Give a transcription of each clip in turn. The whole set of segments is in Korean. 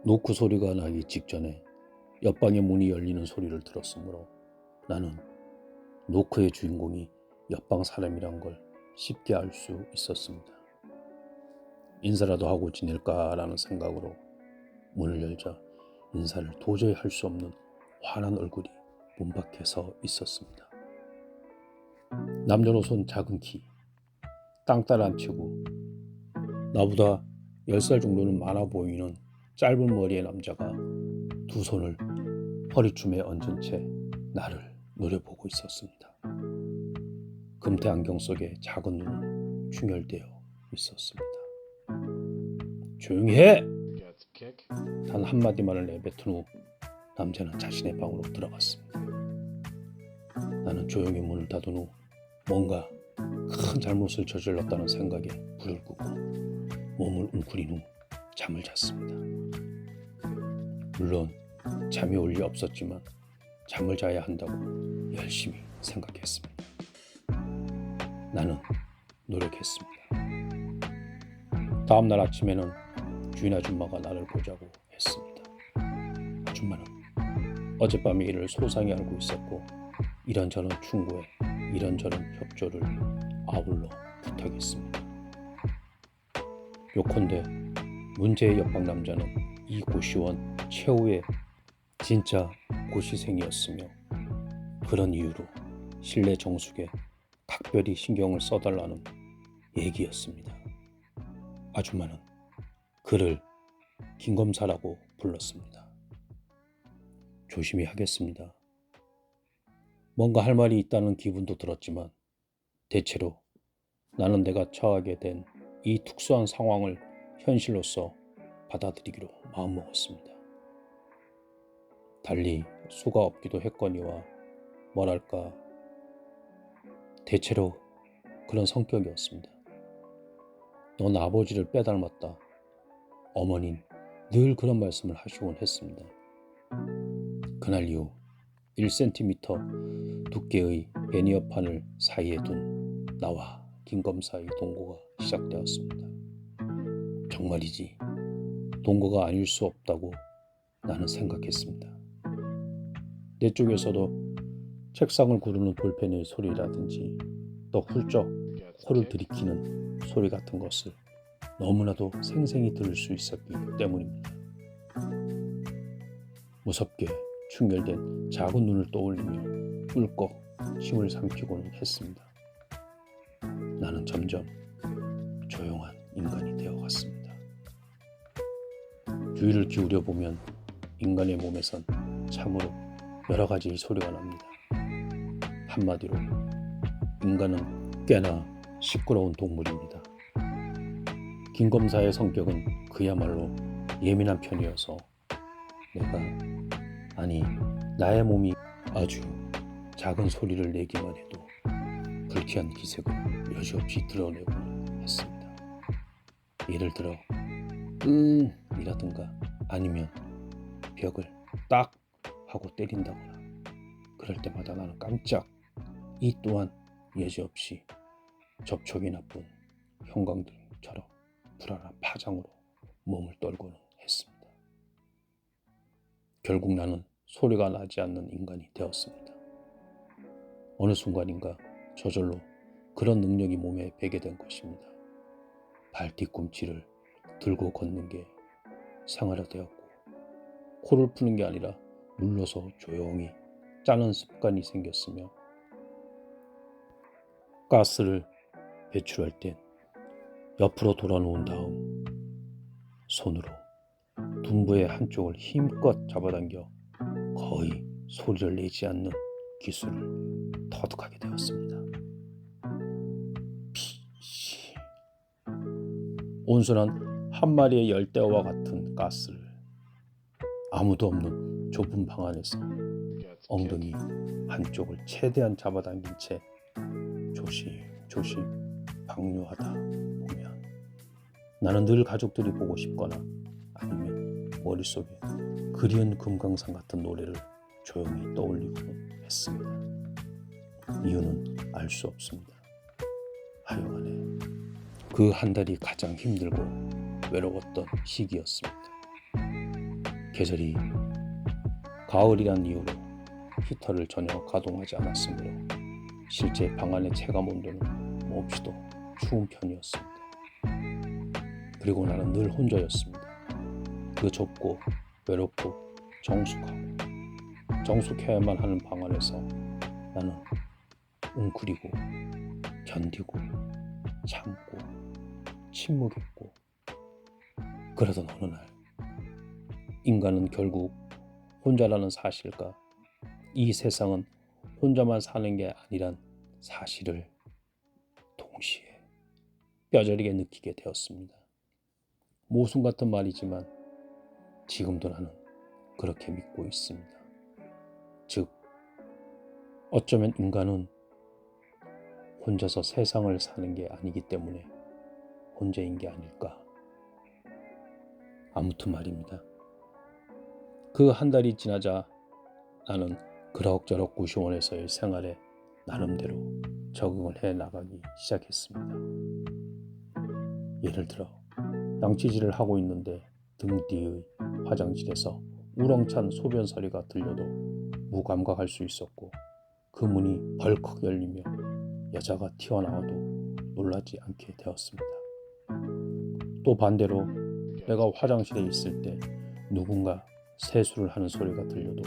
노크 소리가 나기 직전에 옆방의 문이 열리는 소리를 들었으므로 나는 노크의 주인공이 옆방 사람이란 걸 쉽게 알 수 있었습니다. 인사라도 하고 지낼까라는 생각으로 문을 열자 인사를 도저히 할 수 없는 환한 얼굴이 문 밖에 서 있었습니다. 남녀노소 작은 키, 땅따라 안 치고 나보다 10살 정도는 많아 보이는 짧은 머리의 남자가 두 손을 허리춤에 얹은 채 나를 노려보고 있었습니다. 금태 안경 속에 작은 눈은 충혈되어 있었습니다. 조용히 해! 단 한마디만을 내뱉은 후 남자는 자신의 방으로 들어갔습니다. 나는 조용히 문을 닫은 후 뭔가 큰 잘못을 저질렀다는 생각에 불을 끄고 몸을 웅크린 후 잠을 잤습니다. 물론 잠이 올 리 없었지만 잠을 자야 한다고 열심히 생각했습니다. 나는 노력했습니다. 다음 날 아침에는 주인 아줌마가 나를 보자고 했습니다. 아줌마는 어젯밤의 일을 소상히 알고 있었고 이런저런 충고에 이런저런 협조를 아울러 부탁했습니다. 요컨대 문제의 옆방 남자는 이 고시원 최후의 진짜 고시생이었으며 그런 이유로 실내 정숙에 각별히 신경을 써달라는 얘기였습니다. 아줌마는 그를 김검사라고 불렀습니다. 조심히 하겠습니다. 뭔가 할 말이 있다는 기분도 들었지만 대체로 나는 내가 처하게 된 이 특수한 상황을 현실로서 받아들이기로 마음먹었습니다. 달리 수가 없기도 했거니와 뭐랄까 대체로 그런 성격이었습니다. 넌 아버지를 빼닮았다. 어머닌 늘 그런 말씀을 하시곤 했습니다. 그날 이후 1cm 두께의 베니어판을 사이에 둔 나와 김검사의 동거가 시작되었습니다. 정말이지 동거가 아닐 수 없다고 나는 생각했습니다. 내 쪽에서도 책상을 구르는 볼펜의 소리라든지 또 훌쩍 코를 들이키는 소리 같은 것을 너무나도 생생히 들을 수 있었기 때문입니다. 무섭게 충혈된 작은 눈을 떠올리며 꿀꺽 침을 삼키고는 했습니다. 나는 점점 조용한 인간이 되어갔습니다. 주의를 기울여 보면 인간의 몸에선 참으로 여러 가지 소리가 납니다. 한마디로 인간은 꽤나 시끄러운 동물입니다. 김검사의 성격은 그야말로 예민한 편이어서 나의 몸이 아주 작은 소리를 내기만 해도 불쾌한 기색을 여지없이 드러내고는 했습니다. 예를 들어 이라든가 아니면 벽을 딱 하고 때린다거나 그럴 때마다 나는 깜짝 이 또한 여지없이 접촉이 나쁜 형광등처럼 불안한 파장으로 몸을 떨고는 했습니다. 결국 나는 소리가 나지 않는 인간이 되었습니다. 어느 순간인가 저절로 그런 능력이 몸에 배게 된 것입니다. 발 뒤꿈치를 들고 걷는 게 생활화되었고 코를 푸는 게 아니라 눌러서 조용히 짜는 습관이 생겼으며 가스를 배출할 땐 옆으로 돌아놓은 다음 손으로 둔부의 한쪽을 힘껏 잡아당겨 거의 소리를 내지 않는 기술을 터득하게 되었습니다. 온순한 한 마리의 열대어와 같은 가스를 아무도 없는 좁은 방 안에서 엉덩이 한쪽을 최대한 잡아당긴 채 조심조심 방류하다 보면 나는 늘 가족들이 보고 싶거나 아니면 머릿속에 그리운 금강산 같은 노래를 조용히 떠올리고는 했습니다. 이유는 알 수 없습니다. 하여간에 그 한 달이 가장 힘들고 외로웠던 시기였습니다. 계절이 가을이란 이유로 히터를 전혀 가동하지 않았으므로 실제 방 안의 체감 온도는 몹시도 추운 편이었습니다. 그리고 나는 늘 혼자였습니다. 그 좁고 외롭고 정숙하고 정숙해야만 하는 방 안에서 나는 웅크리고 견디고 참고 침묵했고, 그러던 어느 날 인간은 결국 혼자라는 사실과 이 세상은 혼자만 사는 게 아니란 사실을 동시에 뼈저리게 느끼게 되었습니다. 모순 같은 말이지만 지금도 나는 그렇게 믿고 있습니다. 즉, 어쩌면 인간은 혼자서 세상을 사는 게 아니기 때문에 혼자인 게 아닐까. 아무튼 말입니다. 그 한 달이 지나자 나는 그럭저럭 구시원에서의 생활에 나름대로 적응을 해 나가기 시작했습니다. 예를 들어 양치질을 하고 있는데 등 뒤의 화장실에서 우렁찬 소변 소리가 들려도 무감각할 수 있었고, 그 문이 벌컥 열리며 여자가 튀어나와도 놀라지 않게 되었습니다. 또 반대로 내가 화장실에 있을 때 누군가 세수를 하는 소리가 들려도,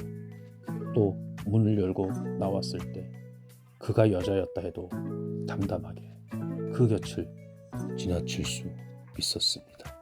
또 문을 열고 나왔을 때 그가 여자였다 해도 담담하게 그 곁을 지나칠 수 있었습니다.